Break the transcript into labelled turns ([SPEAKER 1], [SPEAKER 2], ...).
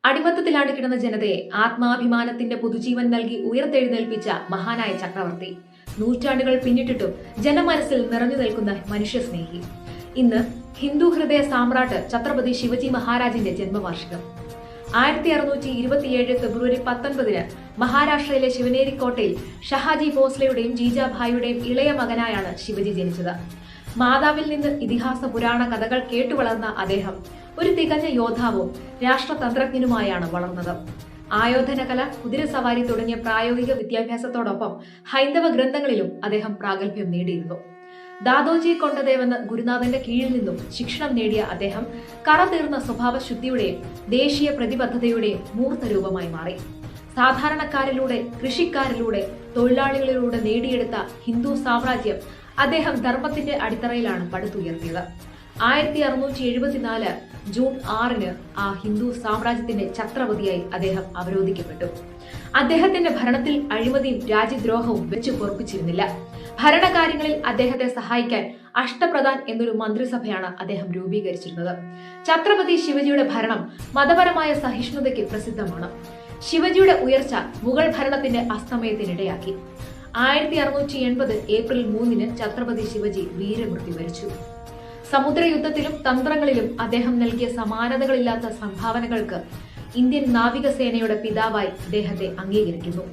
[SPEAKER 1] അടിമത്തത്തിലാണ്ട് കിടന്ന ജനതയെ ആത്മാഭിമാനത്തിന്റെ പുതുജീവൻ നൽകി ഉയർത്തെഴുന്നേൽപ്പിച്ച മഹാനായ ചക്രവർത്തി. നൂറ്റാണ്ടുകൾ പിന്നിട്ടിട്ടും ജനമനസ്സിൽ നിറഞ്ഞു നിൽക്കുന്ന മനുഷ്യസ്നേഹി. ഇന്ന് ഹിന്ദു ഹൃദയ സാമ്രാട്ട് ഛത്രപതി ശിവജി മഹാരാജിന്റെ ജന്മവാർഷികം. 1627 ഫെബ്രുവരി 19 മഹാരാഷ്ട്രയിലെ ശിവനേരി കോട്ടയിൽ ഷഹാജി ഭോസ്ലെയുടെയും ജീജാഭായിയുടെയും ഇളയ മകനായാണ് ശിവജി ജനിച്ചത്. മാതാവിൽ നിന്ന് ഇതിഹാസ പുരാണ കഥകൾ കേട്ടുവളർന്ന അദ്ദേഹം ഒരു തികഞ്ഞ യോദ്ധാവും രാഷ്ട്രതന്ത്രജ്ഞനുമായാണ് വളർന്നത്. ആയോധനകല, കുതിരസവാരി തുടങ്ങിയ പ്രായോഗിക വിദ്യാഭ്യാസത്തോടൊപ്പം ഹൈന്ദവ ഗ്രന്ഥങ്ങളിലും അദ്ദേഹം പ്രാഗൽഭ്യം നേടിയിരുന്നു. ദാദോജി കൊണ്ടദേവ് എന്ന ഗുരുനാഥന്റെ കീഴിൽ നിന്നും ശിക്ഷണം നേടിയ അദ്ദേഹം കറതീർന്ന സ്വഭാവശുദ്ധിയുടെയും ദേശീയ പ്രതിബദ്ധതയുടെയും മൂർത്തരൂപമായി മാറി. സാധാരണക്കാരിലൂടെ, കൃഷിക്കാരിലൂടെ, തൊഴിലാളികളിലൂടെ നേടിയെടുത്ത ഹിന്ദു സാമ്രാജ്യം അദ്ദേഹം ധർമ്മത്തിന്റെ അടിത്തറയിലാണ് പടുത്തുയർത്തിയത്. 1674 ജൂൺ 6 ആ ഹിന്ദു സാമ്രാജ്യത്തിന്റെ ഛത്രപതിയായി അദ്ദേഹം അവരോധിക്കപ്പെട്ടു. അദ്ദേഹത്തിന്റെ ഭരണത്തിൽ അഴിമതിയും രാജ്യദ്രോഹവും വെച്ചു പൊറുപ്പിച്ചിരുന്നില്ല. ഭരണകാര്യങ്ങളിൽ അദ്ദേഹത്തെ സഹായിക്കാൻ അഷ്ടപ്രധാൻ എന്നൊരു മന്ത്രിസഭയാണ് അദ്ദേഹം രൂപീകരിച്ചിരുന്നത്. ഛത്രപതി ശിവജിയുടെ ഭരണം മതപരമായ സഹിഷ്ണുതയ്ക്ക് പ്രസിദ്ധമാണ്. ശിവജിയുടെ ഉയർച്ച മുഗൾ ഭരണത്തിന്റെ അസ്തമയത്തിനിടയാക്കി. 1680 ഏപ്രിൽ 3 ഛത്രപതി ശിവജി വീരമൃത്യു വരിച്ചു. സമുദ്രയുദ്ധത്തിലും തന്ത്രങ്ങളിലും അദ്ദേഹം നൽകിയ സമാനതകളില്ലാത്ത സംഭാവനകൾക്ക് ഇന്ത്യൻ നാവികസേനയുടെ പിതാവായി അദ്ദേഹത്തെ അംഗീകരിക്കുന്നു.